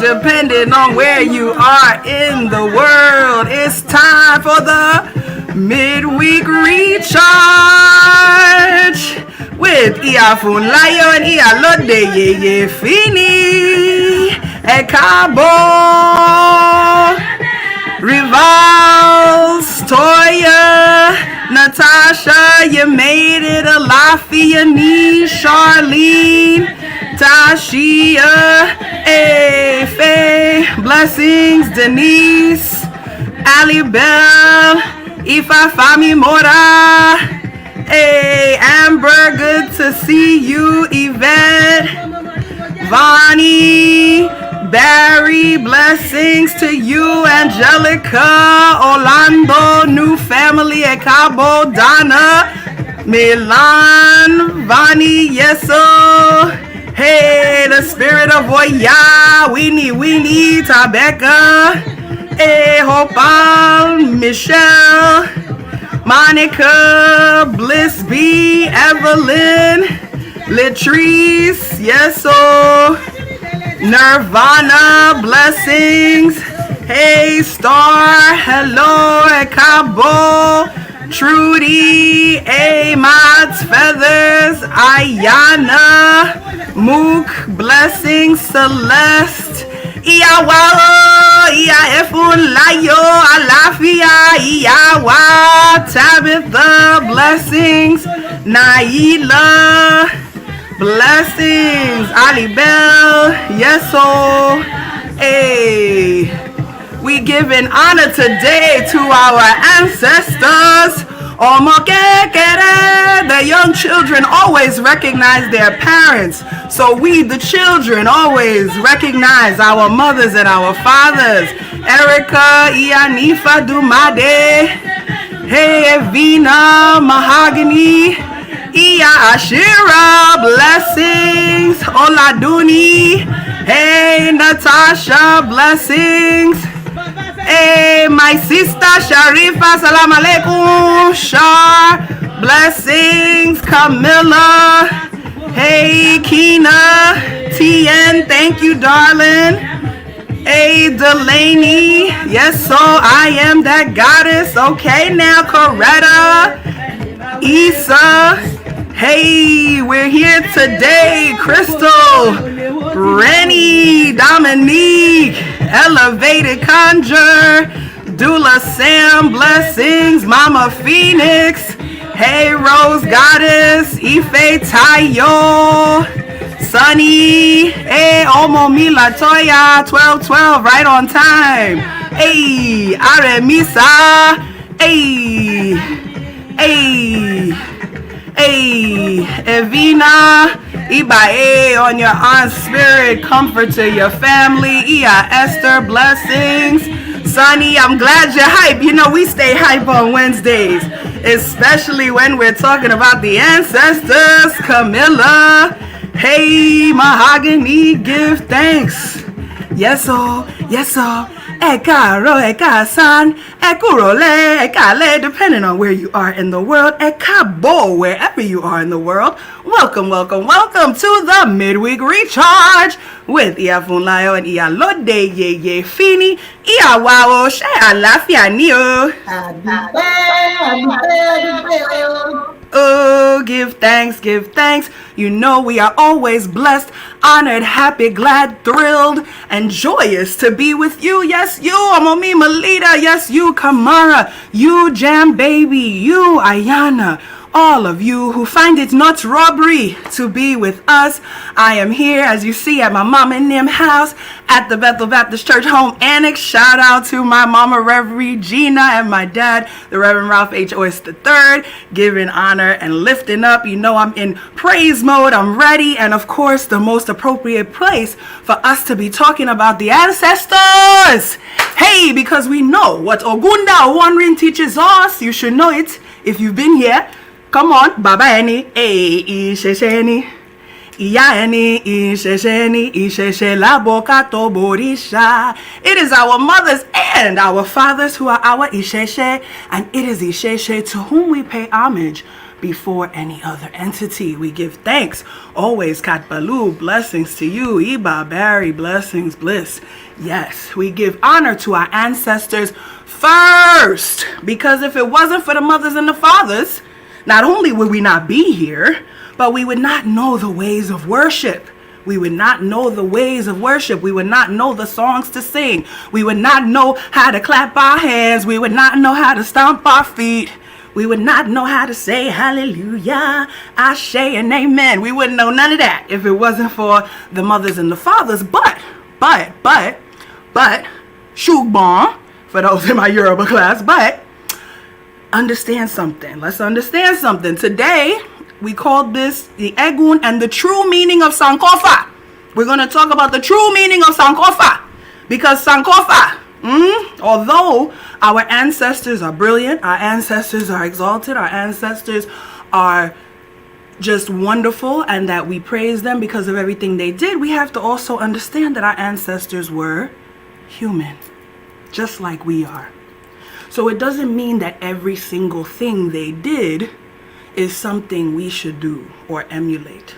Depending on where you are in the world, it's time for the Midweek Recharge with Funlayo and Iyalode Yeyefini Efunbolade, Rivals, Toya, Natasha, you made it, Alafia, Charlene, Tashia, Faye, Blessings, Denise, Ali Bell, Ifa Fami Mora, Amber, good to see you, Yvette, Vani, Barry, blessings to you, Angelica, Orlando, new family at Cabo, Donna, Milan, Vani, Yeso, hey, the spirit of Oya, Winnie, Tabecca, hey, Hopal, Michelle, Monica, Bliss B, Evelyn, Latrice, Yeso, Nirvana, blessings, hey, Star, hello, at Cabo, Trudy, Mods, Feathers, Ayana, Mook, blessings, Celeste, Iyawalo, Yeyefini Alafia, Iyawa, Tabitha, blessings, Naila, blessings, Ali Bell, Yeso, hey. We give an honor today to our ancestors. The young children always recognize their parents. So we, the children, always recognize our mothers and our fathers. Erica, Ianifa Dumade, hey, Evina, Mahogany, Ase Ire, blessings, Oladuni, hey, Natasha, blessings. Hey, my sister Sharifa, salam alaikum. Shar, blessings. Camilla, hey, Kina, TN, thank you, darling. Hey, Delaney, yes, so I am that goddess. Okay, now, Coretta, Issa, hey, we're here today. Crystal, Rennie, Dominique, Elevated Conjure, Dula Sam, blessings, Mama Phoenix, hey, Rose Goddess, Ife Tayo, Sunny, hey, Omo Mila Toya, 1212, right on time, hey, Aremisa, hey, Evina, Ibae on your aunt's spirit, comfort to your family. Iya Esther, blessings. Sonny, I'm glad you're hype. You know, we stay hype on Wednesdays, especially when we're talking about the ancestors. Camilla, hey, Mahogany, give thanks. Yes, oh, yes, oh. Ekaro, Ekasan, Ekurole, Ekale, depending on where you are in the world, Ekabo, wherever you are in the world. Welcome to the Midweek Recharge with Funlayo and Iyalode Yeyefini Efunbolade. She alafia ni o. Oh, give thanks. You know we are always blessed, honored, happy, glad, thrilled, and joyous to be with you. Yes, you, Amomi Melita. Yes, you, Kamara. You, Jam Baby. You, Ayana. All of you who find it not robbery to be with us. I am here, as you see, at my mama and them house at the Bethel Baptist Church Home Annex. Shout out to my mama, Reverend Gina, and my dad, the Reverend Ralph H. Oyster III, giving honor and lifting up. You know I'm in praise mode. I'm ready. And of course, the most appropriate place for us to be talking about the ancestors. Hey, because we know what Ogunda Owanrin teaches us. You should know it if you've been here. Come on, Baba Eni, Ishesheni, Iyayeni ishesheni isheshe labokato borisha. It is our mothers and our fathers who are our isheshe, and it is isheshe to whom we pay homage before any other entity. We give thanks. Always Katbalu, blessings to you. Iba, Barry, blessings, bliss. Yes, we give honor to our ancestors first, because if it wasn't for the mothers and the fathers, not only would we not be here, but we would not know the ways of worship. We would not know the ways of worship. We would not know the songs to sing. We would not know how to clap our hands. We would not know how to stomp our feet. We would not know how to say hallelujah, Ashe, and amen. We wouldn't know none of that if it wasn't for the mothers and the fathers. But, Shugbon, for those in my Yoruba class, but understand something. Let's understand something. Today, we called this the Egun and the true meaning of Sankofa. We're going to talk about the true meaning of Sankofa. Because Sankofa, although our ancestors are brilliant, our ancestors are exalted, our ancestors are just wonderful, and that we praise them because of everything they did, we have to also understand that our ancestors were human, just like we are. So it doesn't mean that every single thing they did is something we should do or emulate.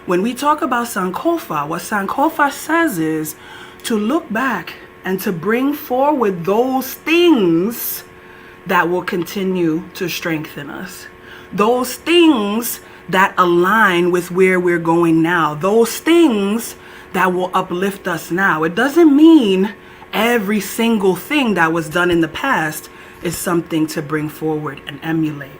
When we talk about Sankofa, what Sankofa says is to look back and to bring forward those things that will continue to strengthen us. Those things that align with where we're going now. Those things that will uplift us now. It doesn't mean every single thing that was done in the past is something to bring forward and emulate.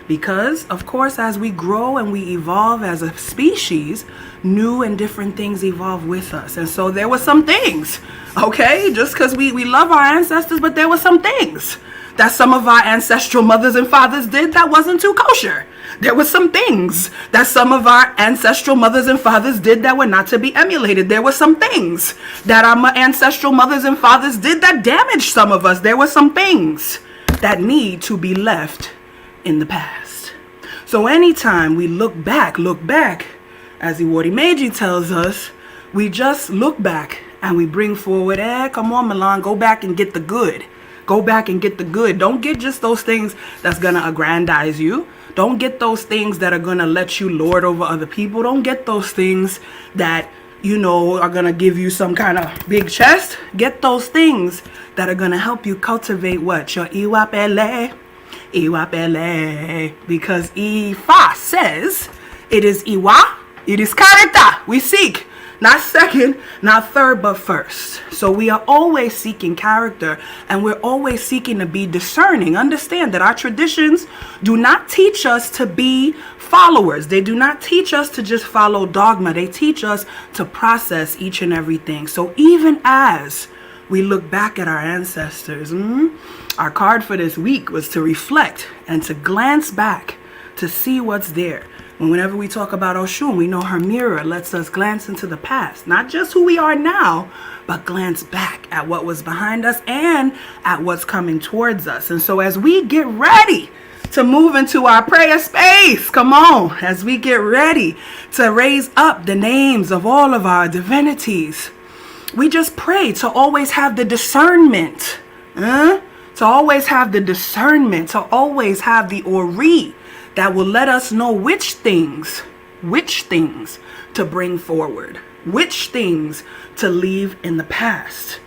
Because, of course, as we grow and we evolve as a species, new and different things evolve with us. And so there were some things, okay, just because we love our ancestors, but there were some things that some of our ancestral mothers and fathers did that wasn't too kosher. There were some things that some of our ancestral mothers and fathers did that were not to be emulated. There were some things that our ancestral mothers and fathers did that damaged some of us. There were some things that need to be left in the past. So anytime we look back, as Iwori Meiji tells us, we just look back and we bring forward, come on, Milan, go back and get the good. Go back and get the good. Don't get just those things that's going to aggrandize you. Don't get those things that are going to let you lord over other people. Don't get those things that, are going to give you some kind of big chest. Get those things that are going to help you cultivate what? Your Iwapele. Because Ifa says it is Iwa, it is character we seek. Not second, not third, but first. So we are always seeking character, and we're always seeking to be discerning. Understand that our traditions do not teach us to be followers. They do not teach us to just follow dogma. They teach us to process each and everything. So even as we look back at our ancestors, our card for this week was to reflect and to glance back to see what's there. And whenever we talk about Oshun, we know her mirror lets us glance into the past, not just who we are now, but glance back at what was behind us and at what's coming towards us. And so as we get ready to move into our prayer space, come on, as we get ready to raise up the names of all of our divinities, we just pray to always have the discernment, to always have the discernment, to always have the ori that will let us know which things to bring forward, which things to leave in the past.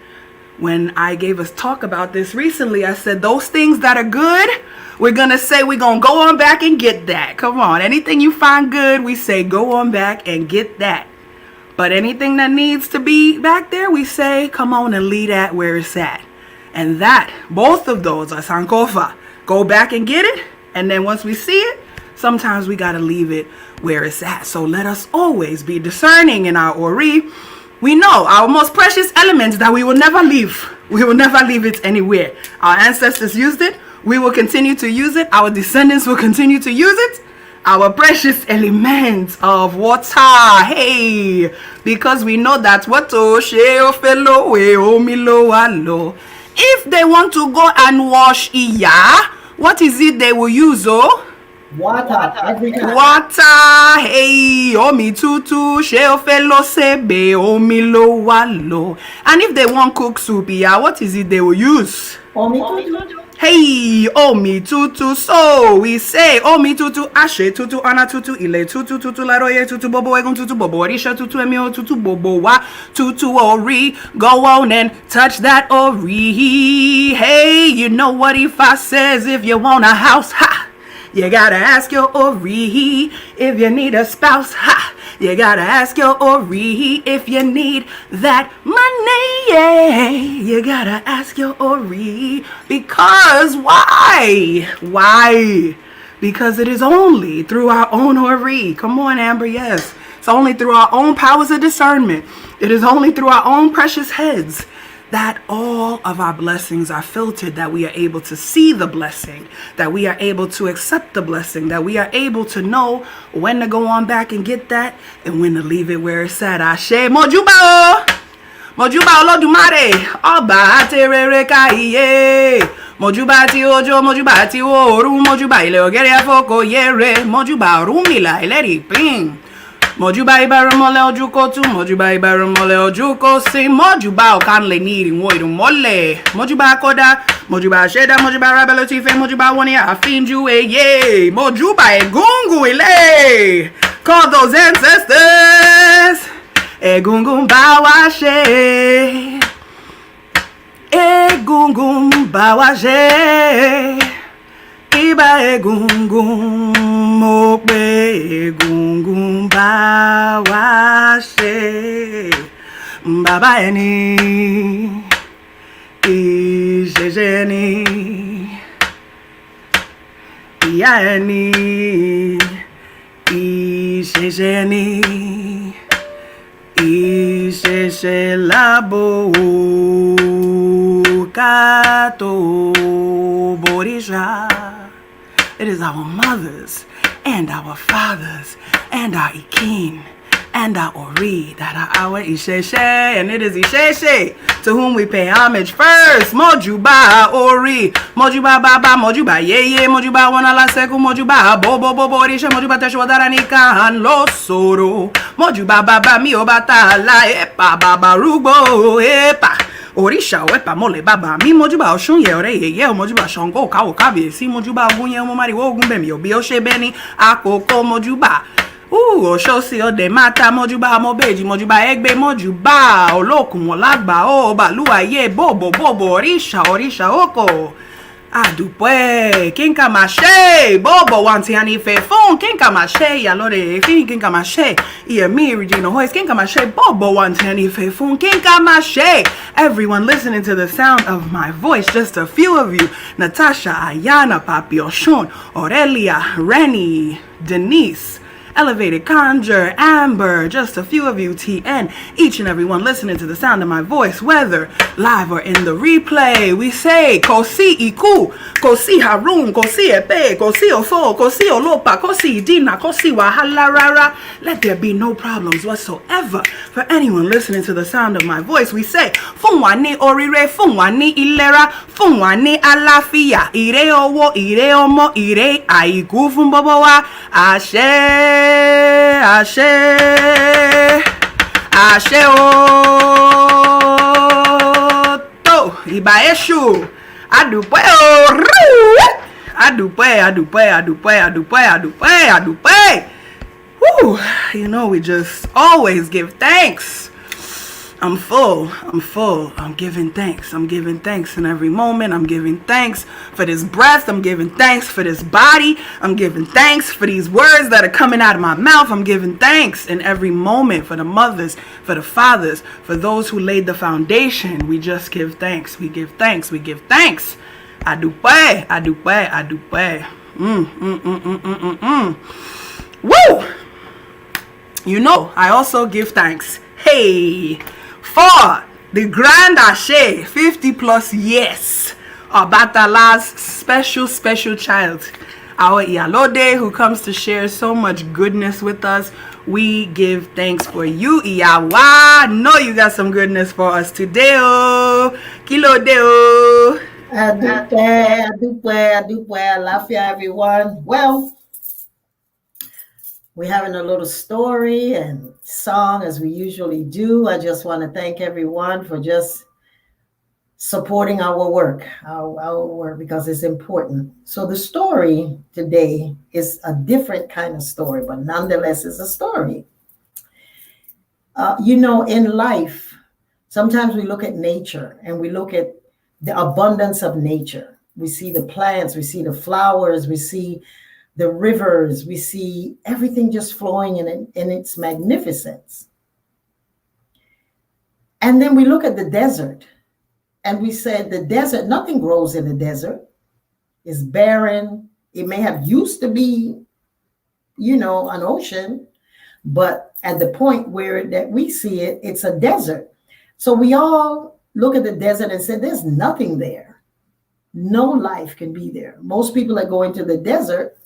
When I gave us talk about this recently, I said those things that are good, we're going to say we're going to go on back and get that. Come on, anything you find good, we say go on back and get that. But anything that needs to be back there, we say come on and leave that where it's at. And that, both of those are Sankofa. Go back and get it. And then once we see it, sometimes we got to leave it where it's at. So let us always be discerning in our Ori. We know our most precious elements that we will never leave. We will never leave it anywhere. Our ancestors used it. We will continue to use it. Our descendants will continue to use it. Our precious elements of water. Hey, because we know that if they want to go and wash Iya, what is it they will use? Water every time. Water, hey, omi tutu, she ofe lo sebe, omi lo walo. And if they want cook soup, yeah, what is it they will use? Omi tutu. Hey, omi tutu. So we say omi tutu, ashe tutu, ana tutu, ile tutu, tutu laroye tutu, bobo egun tutu, bobo orisha tutu, emio tutu, bobo wa tutu ori. Go on and touch that ori. Hey, you know what Ifa says if you want a house, ha. You gotta ask your Ori if you need a spouse. Ha! You gotta ask your Ori if you need that money. Yeah. You gotta ask your Ori because why? Why? Because it is only through our own Ori. Come on, Amber. Yes. It's only through our own powers of discernment. It is only through our own precious heads that all of our blessings are filtered, that we are able to see the blessing, that we are able to accept the blessing, that we are able to know when to go on back and get that and when to leave it where it's at. Ashe Mojuba Olodumare Oba Aterere Kaiye Mojuba ti ojo, mojuba ti oru, mojuba ile ogere afoko yere, mojuba rumila ile ripin. Mojuba ibaramole ojukotu, mojuba ibaramole ojukosi, mojuba okanle niri woidu mole, mojuba koda, mojuba sheda, mojuba rabeletife, mojuba wani afinju ye, mojuba egungu ile. Call those ancestors. Egungun bawashe. Egungun bawashe. Iba egungun mope egungun bawashe. Baba eni ijejeni iya eni ijejeni ijeje labo kato borisha. It is our mothers and our fathers and our Ikin and our Ori that are our Isheshe, and it is Isheshe to whom we pay homage first. Mojuba Ori, Mojuba Baba, Mojuba Yeye, Mojuba Wanala Seku, Mojuba Bobo Bobo Orisha, Mojuba Teshwadaranika and Losoro, Mojuba Baba Miobata La Epa Baba Rubo Epa. Orisha wepa mole baba mi mojuba oshun ye ore ye mojuba shango kawo kabiyesi mojuba ogun ye mo mari wo ogun bemi obi o se beni akoko mojuba oshosi ode mata mojuba mobeji mojuba egbe mojuba olokun olagba o baluwa ye bobo orisha oko Adupwe, kinka mashe, bobo wanti ani fe fun, kinka mashe, Iyalode Yeyefini, kinka mashe, Iyemi Regina Hoyce, kinka mashe, bobo wanti ani fe fun, kinka mashe. Everyone listening to the sound of my voice, just a few of you, Natasha, Ayana, Papi Oshun, Aurelia, Rennie, Denise, Elevated Conjure, Amber, just a few of you, TN, each and every one listening to the sound of my voice, whether live or in the replay. We say, Kosi Iku, Kosi Harun, Kosi Epe, Kosi Ofo, Kosi Olopa, Kosi Dina, Kosi Wahala Rara. Let there be no problems whatsoever for anyone listening to the sound of my voice. We say, Funwani Orire, Funwani Ilera, Funwani Alafia, Ire Owo, Ire Omo, Ire Aiku Funbobowa, Ashe. Ashe, Ashe to Ibaeshu, Adupe Adupe. Woo, you know we just always give thanks. I'm full. I'm giving thanks. I'm giving thanks in every moment. I'm giving thanks for this breath. I'm giving thanks for this body. I'm giving thanks for these words that are coming out of my mouth. I'm giving thanks in every moment for the mothers, for the fathers, for those who laid the foundation. We just give thanks. We give thanks. We give thanks. Adupe. Woo! You know, I also give thanks. Hey! For the Grand Ashe, 50 plus years, Obatala's special child, our Iyalode, who comes to share so much goodness with us. We give thanks for you, Iyawa. Know you got some goodness for us today, oh. Kilode, oh. Adupe, alafia, everyone. Well, We're having a little story and song as we usually do. I just want to thank everyone for just supporting our work, our work, because it's important. So the story today is a different kind of story, but nonetheless, it's a story. In life, sometimes we look at nature and we look at the abundance of nature. We see the plants, we see the flowers, we see the rivers, we see everything just flowing in its magnificence. And then we look at the desert and we said the desert, nothing grows in the desert. It's barren. It may have used to be, an ocean, but at the point where that we see it, it's a desert. So we all look at the desert and say, there's nothing there. No life can be there. Most people that go into the desert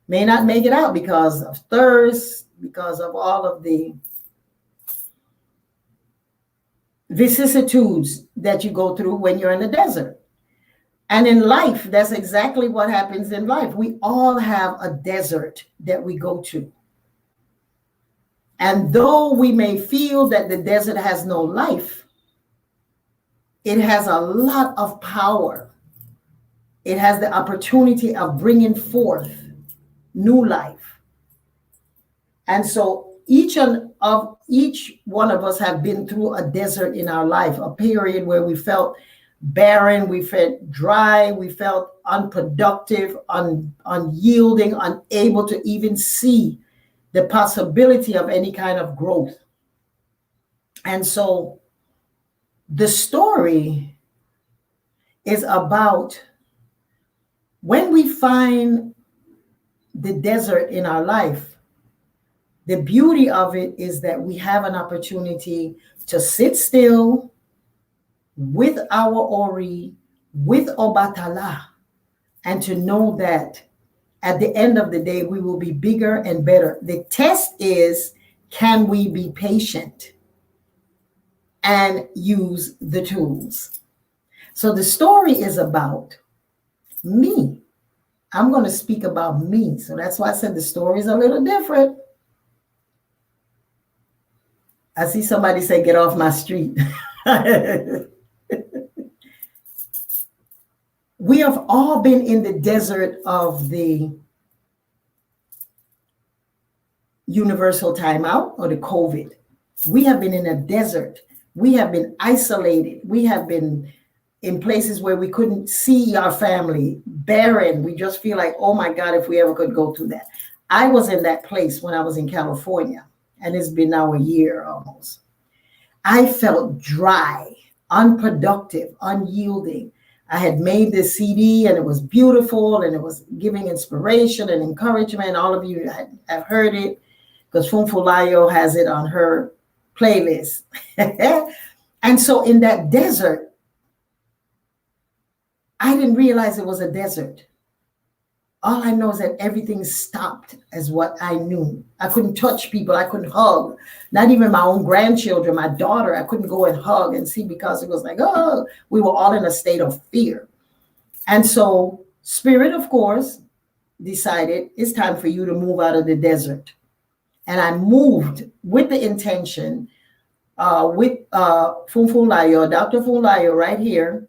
may not make it out because of thirst, because of all of the vicissitudes that you go through when you're in the desert. And in life, that's exactly what happens in life. We all have a desert that we go to. And though we may feel that the desert has no life, it has a lot of power. It has the opportunity of bringing forth new life. And so each one of us have been through a desert in our life, a period where we felt barren, we felt dry, we felt unproductive, unyielding, unable to even see the possibility of any kind of growth. And so the story is about when we find the desert in our life, the beauty of it is that we have an opportunity to sit still with our Ori, with Obatala, and to know that at the end of the day, we will be bigger and better. The test is, can we be patient and use the tools? So the story is about me. I'm going to speak about me. So that's why I said the story is a little different. I see somebody say, get off my street. We have all been in the desert of the universal timeout or the COVID. We have been in a desert. We have been isolated. We have been in places where we couldn't see our family, barren. We just feel like, oh my God, if we ever could go through that. I was in that place when I was in California, and it's been now a year almost. I felt dry, unproductive, unyielding. I had made this CD and it was beautiful and it was giving inspiration and encouragement. All of you have heard it because Funlayo has it on her playlist. And so in that desert, I didn't realize it was a desert. All I know is that everything stopped as what I knew. I couldn't touch people. I couldn't hug. Not even my own grandchildren, my daughter, I couldn't go and hug and see because it was like, oh, we were all in a state of fear. And so Spirit, of course, decided it's time for you to move out of the desert. And I moved with the intention with Funlayo, Dr. Funlayo right here.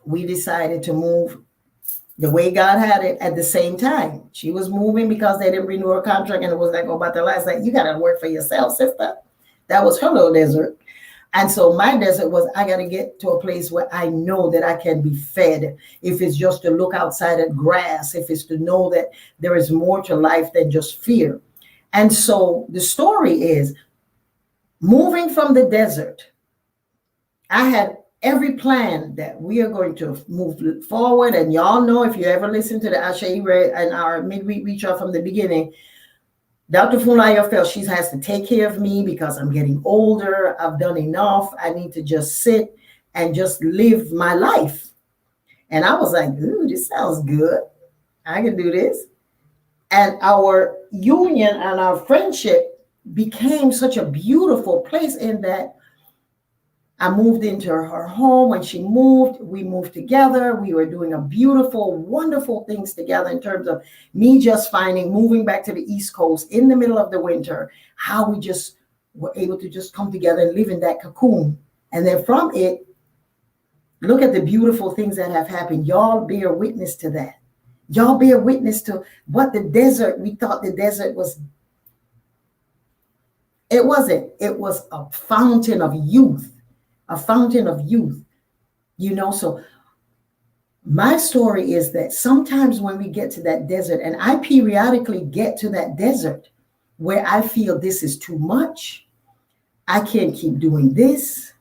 We decided to move the way God had it at the same time. She was moving because they didn't renew her contract, and it was like, oh, about the last, like, you got to work for yourself, sister. That was her little desert. And so my desert was, I got to get to a place where I know that I can be fed. If it's just to look outside at grass, if it's to know that there is more to life than just fear. And so the story is moving from the desert. I had every plan that we are going to move forward. And y'all know, if you ever listen to the Ase Ire and our Midweek Recharge from the beginning, Dr. Funlayo felt she has to take care of me because I'm getting older. I've done enough. I need to just sit and just live my life. And I was like, ooh, this sounds good. I can do this. And our union and our friendship became such a beautiful place in that I moved into her home. When she moved, we moved together. We were doing a beautiful, wonderful things together in terms of me just finding, moving back to the East Coast in the middle of the winter, how we just were able to just come together and live in that cocoon. And then from it, look at the beautiful things that have happened. Y'all bear witness to that. Y'all bear witness to what the desert, we thought the desert was. It wasn't. It was a fountain of youth. A fountain of youth. You know, so my story is that sometimes when we get to that desert, and I periodically get to that desert where I feel this is too much. I can't keep doing this.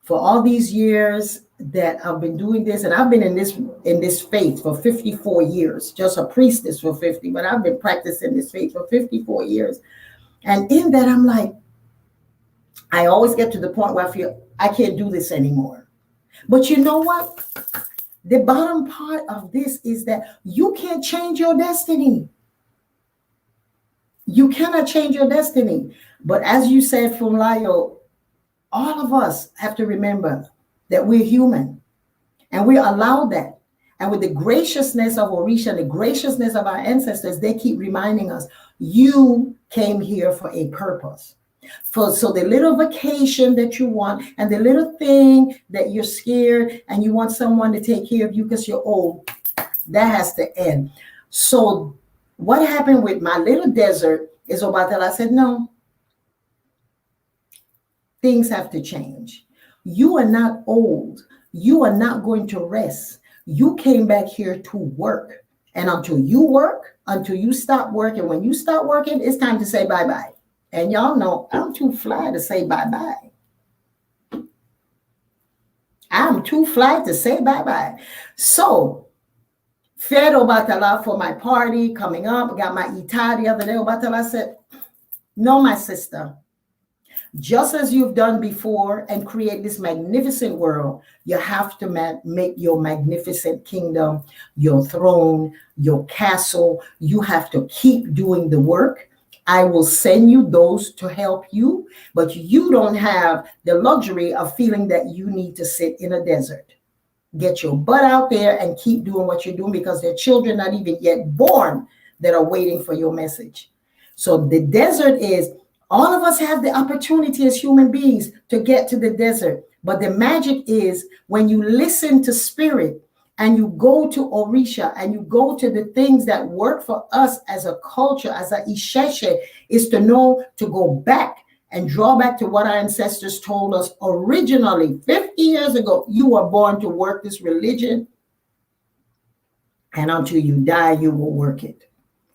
For all these years that I've been doing this, and I've been in this faith for 54 years, just a priestess for 50, but I've been practicing this faith for 54 years. And in that, I'm like, I always get to the point where I feel I can't do this anymore. But you know what? The bottom part of this is that you can't change your destiny. You cannot change your destiny. But as you said, Funlayo, all of us have to remember that we're human and we're allowed that. And with the graciousness of Orisha, the graciousness of our ancestors, they keep reminding us, you came here for a purpose. So the little vacation that you want and the little thing that you're scared and you want someone to take care of you because you're old, that has to end. So what happened with my little desert is Obatala said, no, things have to change. You are not old. You are not going to rest. You came back here to work. And until you work, until you stop working, when you start working, it's time to say bye-bye. And y'all know I'm too fly to say bye-bye. I'm too fly to say bye-bye. So, fed Obatala for my party coming up. Got my ita the other day. Obatala said, no, my sister. Just as you've done before and create this magnificent world, you have to make your magnificent kingdom, your throne, your castle. You have to keep doing the work. I will send you those to help you, but you don't have the luxury of feeling that you need to sit in a desert. Get your butt out there and keep doing what you're doing because there are children not even yet born that are waiting for your message. So the desert is, all of us have the opportunity as human beings to get to the desert. But the magic is when you listen to spirit and you go to Orisha and you go to the things that work for us as a culture, as a Isheshe, is to know to go back and draw back to what our ancestors told us originally 50 years ago. You were born to work this religion, and until you die, you will work it.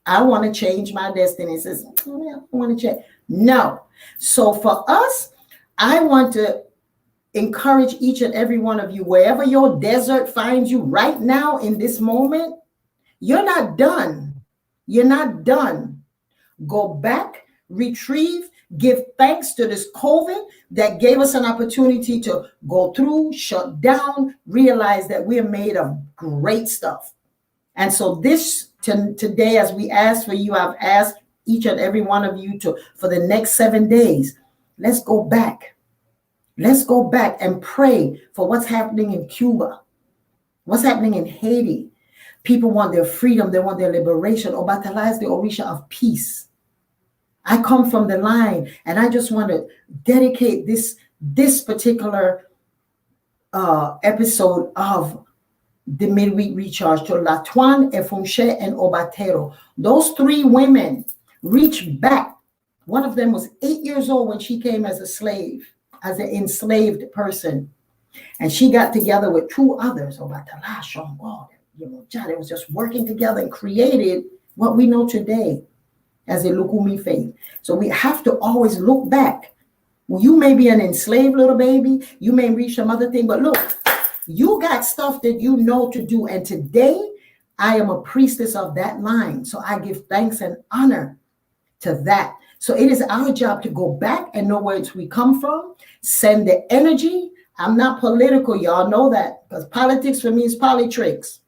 I want to change my destiny. It says, I want to change. No. So for us, I want to encourage each and every one of you, wherever your desert finds you right now in this moment, you're not done. You're not done. Go back, retrieve, give thanks to this COVID that gave us an opportunity to go through, shut down, realize that we're made of great stuff. And so today, as we ask for you, I've asked each and every one of you to, for the next 7 days, let's go back. Let's go back and pray for what's happening in Cuba, what's happening in Haiti. People want their freedom. They want their liberation. Obatala is the Orisha of peace. I come from the line, and I just want to dedicate this particular episode of the Midweek Recharge to Latuan, Efunshe, and Obatero. Those 3 women reached back. One of them was 8 years old when she came as a slave, as an enslaved person. And she got together with 2 others. Obatala, Shongwa, they was just working together and created what we know today as a Lukumi faith. So we have to always look back. Well, you may be an enslaved little baby. You may reach some other thing, but look, you got stuff that you know to do. And today, I am a priestess of that line. So I give thanks and honor to that. So it is our job to go back and know where we come from, send the energy. I'm not political. Y'all know that, because politics for me is politricks.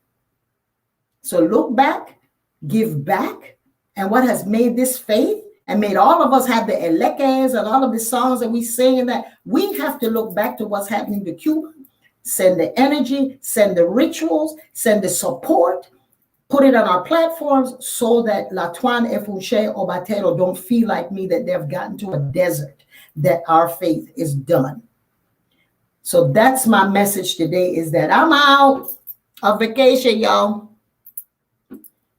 So look back, give back. And what has made this faith and made all of us have the elekes and all of the songs that we sing, and that we have to look back to what's happening to Cuba, send the energy, send the rituals, send the support, put it on our platforms so that Latuan Efunche or Batero don't feel like me, that they've gotten to a desert, that our faith is done. So that's my message today, is that I'm out on vacation, y'all.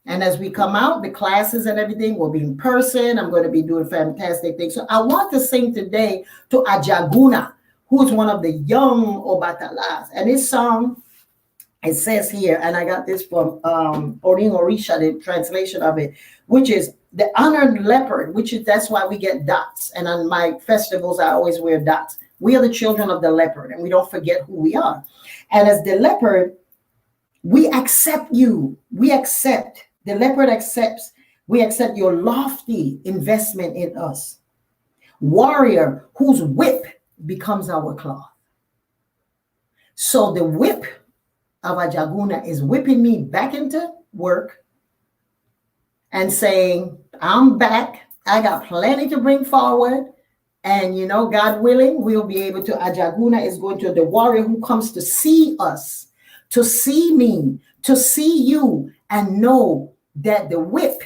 And as we come out, the classes and everything will be in person. I'm going to be doing fantastic things. So I want to sing today to Ajaguna, who's one of the young Obatalas. And this song, it says here, and I got this from Orin Orisha, the translation of it, which is the honored leopard, that's why we get dots. And on my festivals, I always wear dots. We are the children of the leopard, and we don't forget who we are. And as the leopard, we accept you. The leopard accepts. We accept your lofty investment in us. Warrior, whose whip becomes our cloth. So the whip of Ajaguna is whipping me back into work and saying, I'm back. I got plenty to bring forward. And, God willing, we'll be able to. Ajaguna is going to the warrior who comes to see us, to see me, to see you, and know that the whip,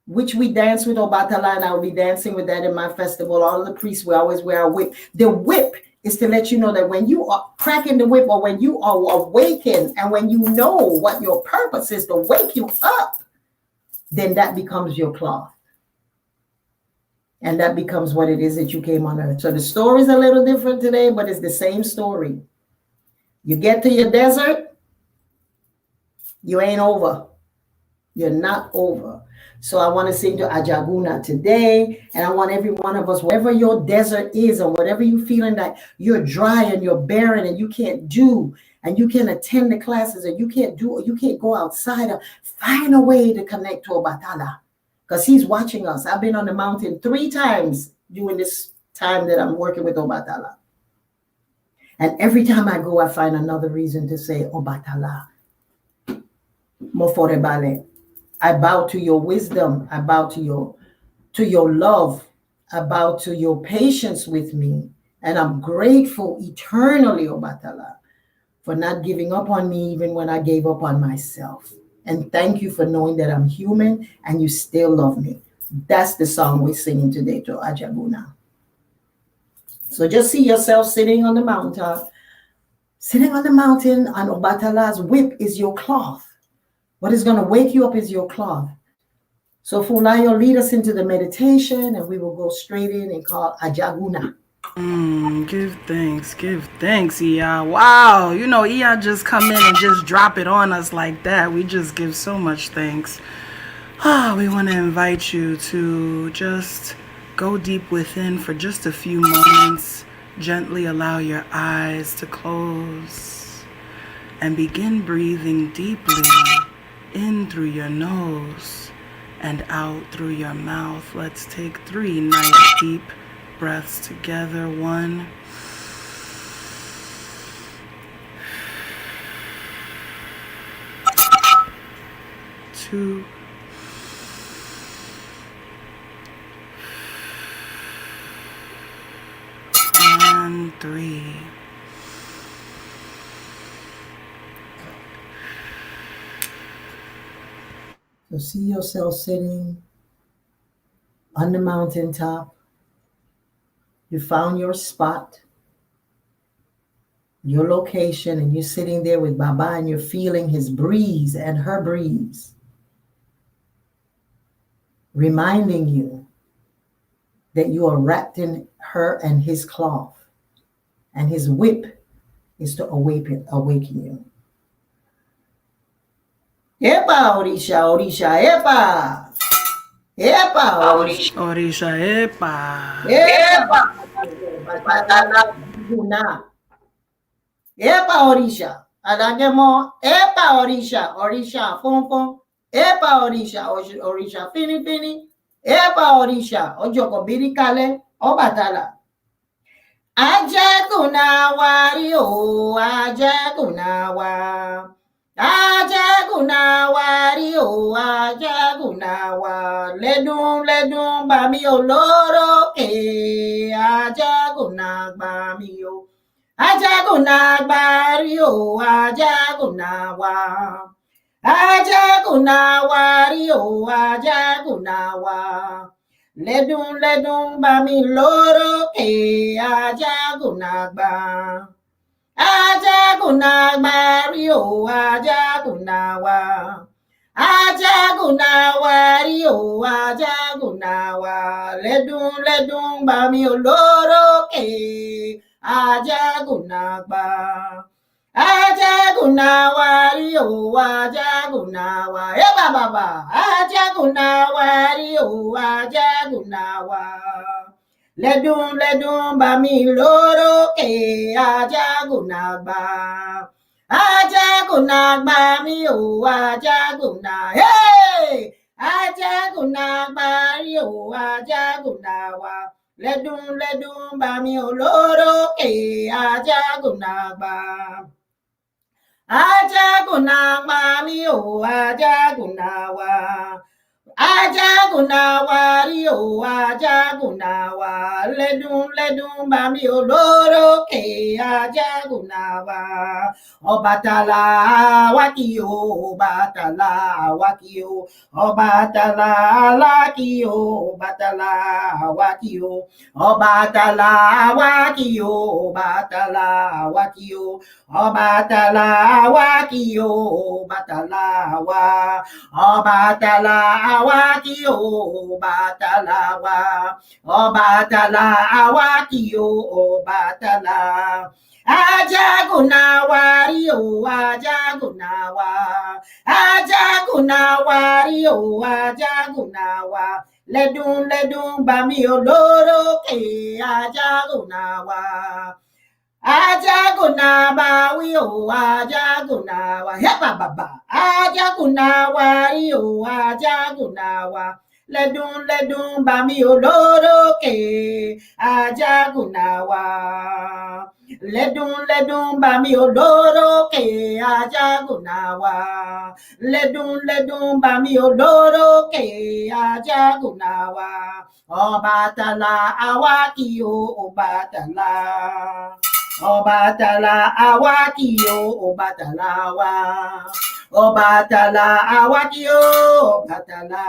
which we dance with Obatala, and I'll be dancing with that in my festival. All of the priests will always wear a whip. The whip is to let you know that when you are cracking the whip, or when you are awakened, and when you know what your purpose is to wake you up, then that becomes your cloth. And that becomes what it is that you came on earth. So the story's a little different today, but it's the same story. You get to your desert, you ain't over. You're not over. So I want to sing to Ajaguna today, and I want every one of us, wherever your desert is, or whatever you're feeling like you're dry and you're barren and you can't do, and you can't attend the classes, and you can't do, or you can't go outside, or find a way to connect to Obatala, because he's watching us. I've been on the mountain 3 times during this time that I'm working with Obatala. And every time I go, I find another reason to say, Obatala, Moforebale. I bow to your wisdom. I bow to your love. I bow to your patience with me. And I'm grateful eternally, Obatala, for not giving up on me even when I gave up on myself. And thank you for knowing that I'm human and you still love me. That's the song we're singing today to Ajaguna. So just see yourself sitting on the mountaintop. Sitting on the mountain, and Obatala's whip is your cloth. What is going to wake you up is your cloth. So Funlayo, lead us into the meditation, and we will go straight in and call Ajaguna. Give thanks, Iya. Wow, Iya just come in and just drop it on us like that. We just give so much thanks. We want to invite you to just go deep within for just a few moments. Gently allow your eyes to close and begin breathing deeply in through your nose and out through your mouth. Let's take 3 nice deep breaths together. 1, 2, and 3. So see yourself sitting on the mountaintop. You found your spot, your location, and you're sitting there with Baba, and you're feeling his breeze and her breeze, reminding you that you are wrapped in her and his cloth, and his whip is to awaken you. Epa, Orisha, Orisha, epa. Epa, Orisha. Orisha, epa. Epa. Epa, Orisha. Adagemo, epa, Orisha. Orisha, fon fon. Epa, Orisha. Orisha, fini fini. Epa, Orisha. Ojoko birikale, Obatala. Ajaguna wari o, Ajagunawa. Ajagunawa rio, ajagunawa, ledun bami oloro ke, ajagunagba mi o, ajagunagba rio, ajagunawa, ajagunawa rio, ajagunawa, ledun bami loro ke, ajagunagba. Ajagunagba rio, ajagunawa. Ajagunawa rio, ajagunawa. Ledun bami oloro ke. Ajagunagba. Ajagunawa rio, ajagunawa. Eba baba. Ajagunawa rio, ajagunawa. Ledun bami loro ke, ajagunagba. Ajagunagba mi o, ajaguna. Hey! Ajagunagba ri o, ajagunawa. Ledun bami loro ke, ajagunagba. Ajagunagba mi o, ajagunawa. Ajagunawa rio, ajagunawa, ledun bami oloro ke, ajagunawa. Ọbàtálá wákìí o, Ọbàtálá wákìí o, Ọbàtálá lákìí o, Ọbàtálá wákìí o, Ọbàtálá wákìí o, Ọbàtálá wákìí o, Ọbàtálá wákìí o, Ọbàtálá wá. Ọbàtálá wá kí o, Ọbàtálá wá. Ọbàtálá wá kí o, Ọbàtálá. Ajagunawa rí o, ajagunawa. Ajagunawa rí o, ajagunawa. Ledun bami oloro ke, ajagunawa. Ajagunawa wi o, ajagunawa. Hepa baba. Ajagunawa ri o, ajagunawa. Ledun bami oloro ke, ajagunawa. Ledun bami oloro ke, ajagunawa. Ledun bami oloro ke, ajagunawa. Ọbàtálá àwa kì o, Ọbàtálá. Ọbàtálá àwa kì o, Ọbàtálá wá. Ọbàtálá àwa kì o, Ọbàtálá.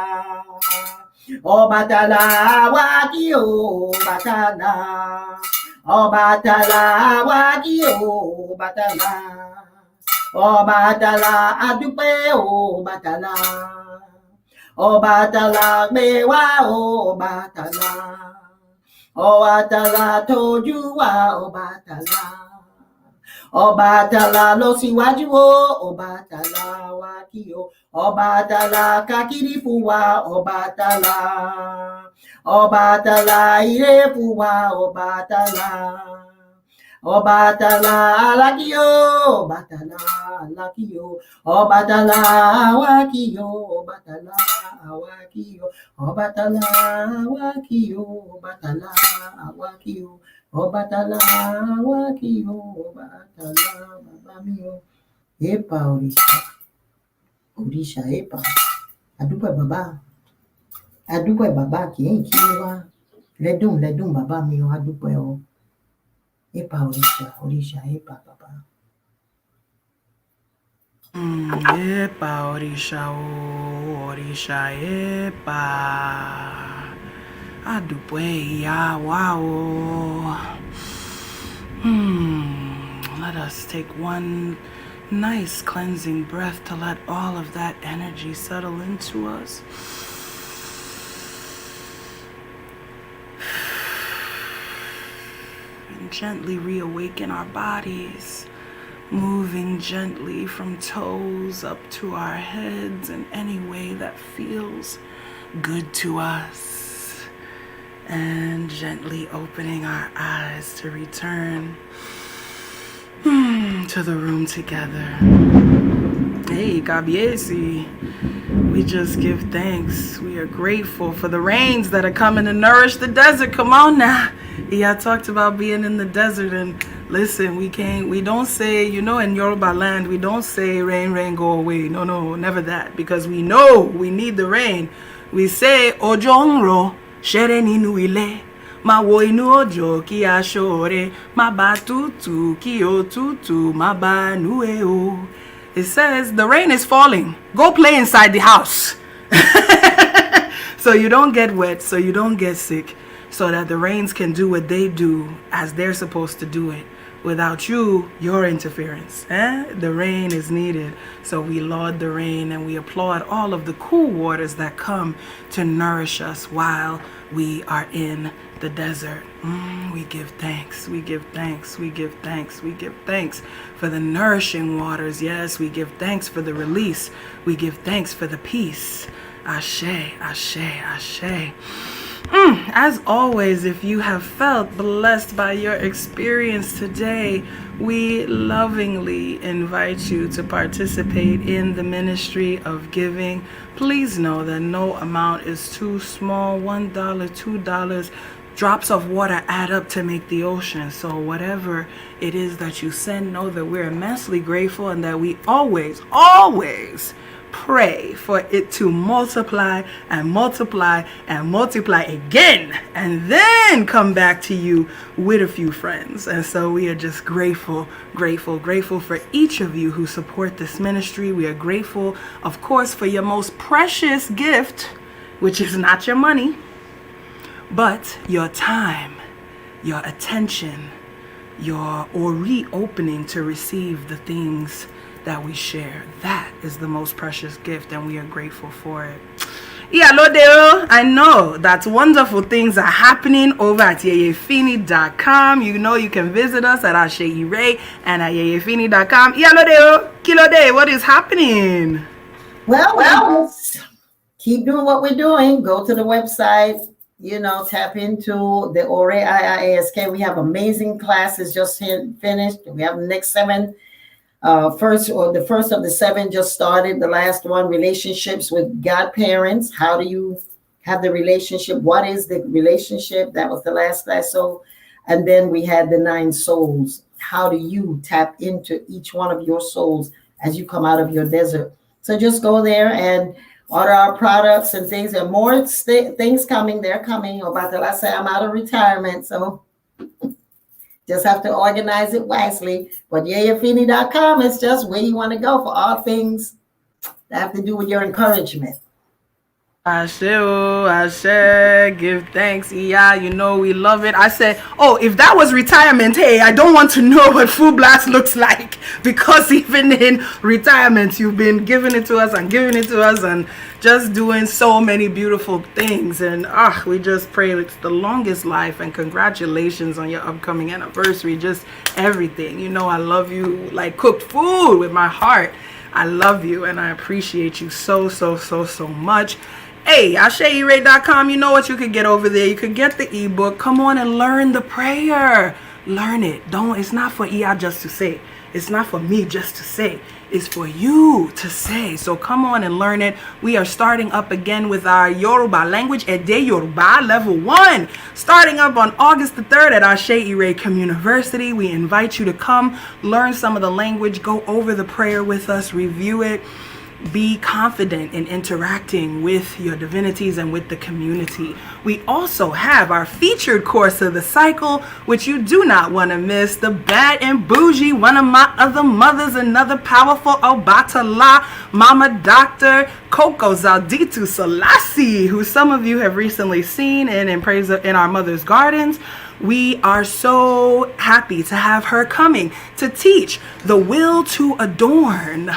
Ọbàtálá àwa kì o, Ọbàtálá. Ọbàtálá àwa kì o, Ọbàtálá. Ọbàtálá adúpẹ́ o, Ọbàtálá. Ọbàtálá gbé wá o, Ọbàtálá. Ọbàtálá tójú wa, Ọbàtálá. Ọbàtálá lọ síwájú o, Ọbàtálá wá kí o. Ọbàtálá kákìrí fún wa, Ọbàtálá. Ọbàtálá ire fún wa, Ọbàtálá. Ọbàtálá alákìyó, Ọbàtálá alákìyó. Ọbàtálá wá kí o, Ọbàtálá wá kí o. Ọbàtálá wá kí o, Ọbàtálá wá kí o. Ọbàtálá wá kí o, Ọbàtálá bàbá mi o. Èpà òrìṣà, òrìṣà èpà. Àdúpẹ́ bàbá, àdúpẹ́ bàbá kì í kí wá. Lẹ́dùn bàbá mi o, àdúpẹ́ o. Èpà òrìṣà, òrìṣà èpà bàbá. Epa òrìṣà o, òrìṣà epa. Adúpẹ́ ìyá wa o. Let us take one nice cleansing breath to let all of that energy settle into us. And gently reawaken our bodies, moving gently from toes up to our heads in any way that feels good to us, and gently opening our eyes to return to the room together. Hey, Kabiesi, we just give thanks. We are grateful for the rains that are coming to nourish the desert. Come on now. Yeah, I talked about being in the desert and Listen, we don't say, in Yoruba land, we don't say rain, rain, go away. No, never that. Because we know we need the rain. We say, Ojo nro, shere ninu ile. Ma wo inu ojo ki ashore. Ma ba tutu ki o tutu. Ma ba nue o. It says, the rain is falling. Go play inside the house. So you don't get wet, so you don't get sick. So that the rains can do what they do as they're supposed to do it. Without your interference. The rain is needed. So we laud the rain and we applaud all of the cool waters that come to nourish us while we are in the desert. We give thanks. We give thanks. We give thanks. We give thanks for the nourishing waters. Yes, we give thanks for the release. We give thanks for the peace. Ashe, ashe, ashe. As always, if you have felt blessed by your experience today, we lovingly invite you to participate in the ministry of giving. Please know that no amount is too small. $1, $2, drops of water add up to make the ocean. So whatever it is that you send, know that we're immensely grateful and that we always pray for it to multiply and multiply and multiply again, and then come back to you with a few friends. And so we are just grateful for each of you who support this ministry. We are grateful, of course, for your most precious gift, which is not your money, but your time, your attention, your reopening to receive the things that we share. That is the most precious gift, and we are grateful for it. Iyalode, I know that wonderful things are happening over at yeyefini.com. You can visit us at Ase Ire and at yeyefini.com. Iyalode, Kilode, what is happening? Well, keep doing what we're doing. Go to the website, tap into the IIASK. We have amazing classes just finished. We have the next 7. The first of the 7 just started. The last one, relationships with godparents. How do you have the relationship? What is the relationship? That was the last class. So, and then we had the 9 souls. How do you tap into each one of your souls as you come out of your desert? So just go there and order our products and things. There are more things coming. They're coming. About till I say I'm out of retirement, so just have to organize it wisely. But yeyefini.com is just where you want to go for all things that have to do with your encouragement. Ashe, give thanks, Iya. We love it. I said, if that was retirement, hey, I don't want to know what Full Blast looks like, because even in retirement, you've been giving it to us and just doing so many beautiful things. And we just pray it's the longest life, and congratulations on your upcoming anniversary. Just everything. I love you like cooked food with my heart. I love you and I appreciate you so much. Hey, AseIre.com, you know what you could get over there. You could get the ebook. Come on and learn the prayer. Learn it. It's not for Iya just to say. It's not for me just to say. It's for you to say. So come on and learn it. We are starting up again with our Yoruba language, Ede Yoruba level 1. Starting up on August the 3rd at Ase Ire University. We invite you to come, learn some of the language, go over the prayer with us, review it. Be confident in interacting with your divinities and with the community. We also have our featured course of the cycle, which you do not want to miss. The Bad and Bougie, one of my other mothers, another powerful Obatala, Mama Dr. Coco Zalditu Selassie, who some of you have recently seen in Praise in Our Mother's Gardens. We are so happy to have her coming to teach the will to adorn.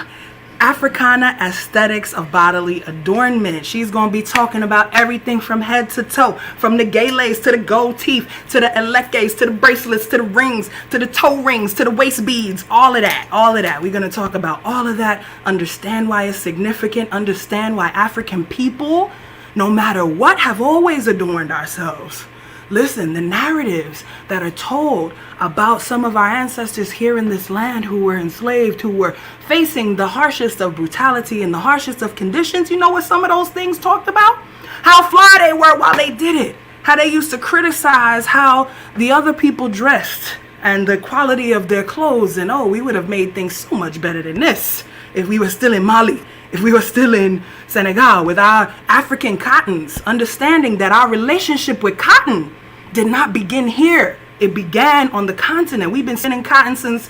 Africana aesthetics of bodily adornment. She's going to be talking about everything from head to toe, from the gay lace to the gold teeth, to the elekes, to the bracelets, to the rings, to the toe rings, to the waist beads, all of that. We're going to talk about all of that, understand why it's significant, understand why African people, no matter what, have always adorned ourselves. Listen, the narratives that are told about some of our ancestors here in this land who were enslaved, who were facing the harshest of brutality and the harshest of conditions, you know what some of those things talked about? How fly they were while they did it. How they used to criticize how the other people dressed and the quality of their clothes, and oh, we would have made things so much better than this if we were still in Mali, if we were still in Senegal with our African cottons, understanding that our relationship with cotton did not begin here. It began on the continent. We've been sending cotton since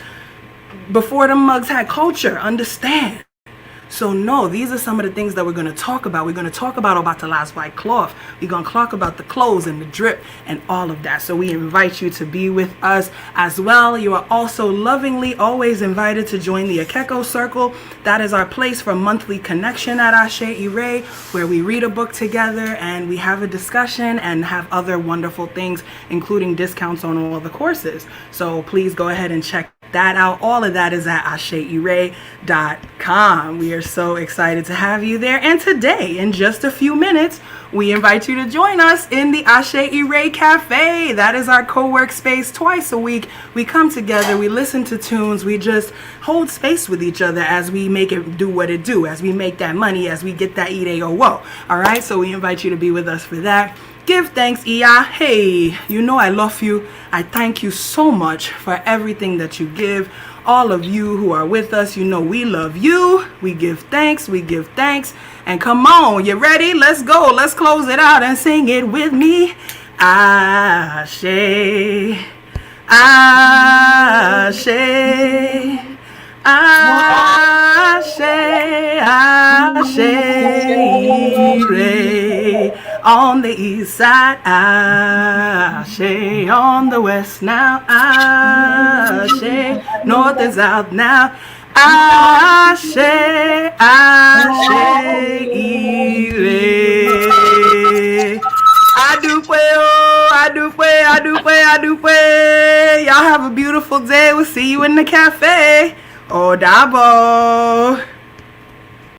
before the mugs had culture. Understand? So no, these are some of the things that we're going to talk about. We're going to talk about Obatala's white cloth. We're going to talk about the clothes and the drip and all of that. So we invite you to be with us as well. You are also lovingly always invited to join the Akeko Circle. That is our place for monthly connection at Ase Ire, where we read a book together and we have a discussion and have other wonderful things, including discounts on all the courses. So please go ahead and check that out. All of that is at aseire.com. We are so excited to have you there. And today, in just a few minutes, we invite you to join us in the Ase Ire Cafe. That is our co-work space. Twice a week, we come together, we listen to tunes, we just hold space with each other as we make it do what it do, as we make that money, as we get that ide or whoa. All right, so we invite you to be with us for that. Give thanks, Iya. Hey, you know I love you. I thank you so much for everything that you give. All of you who are with us, you know we love you. We give thanks. We give thanks. And come on, you ready? Let's go. Let's close it out and sing it with me. Ashe, Ashe, Ashe, Ashe, Ire. On the east side, Ashe. On the west now, Ashe. North and south now, Ashe, Ashe, Ire. Adupe. Y'all have a beautiful day. We'll see you in the cafe. Odabo.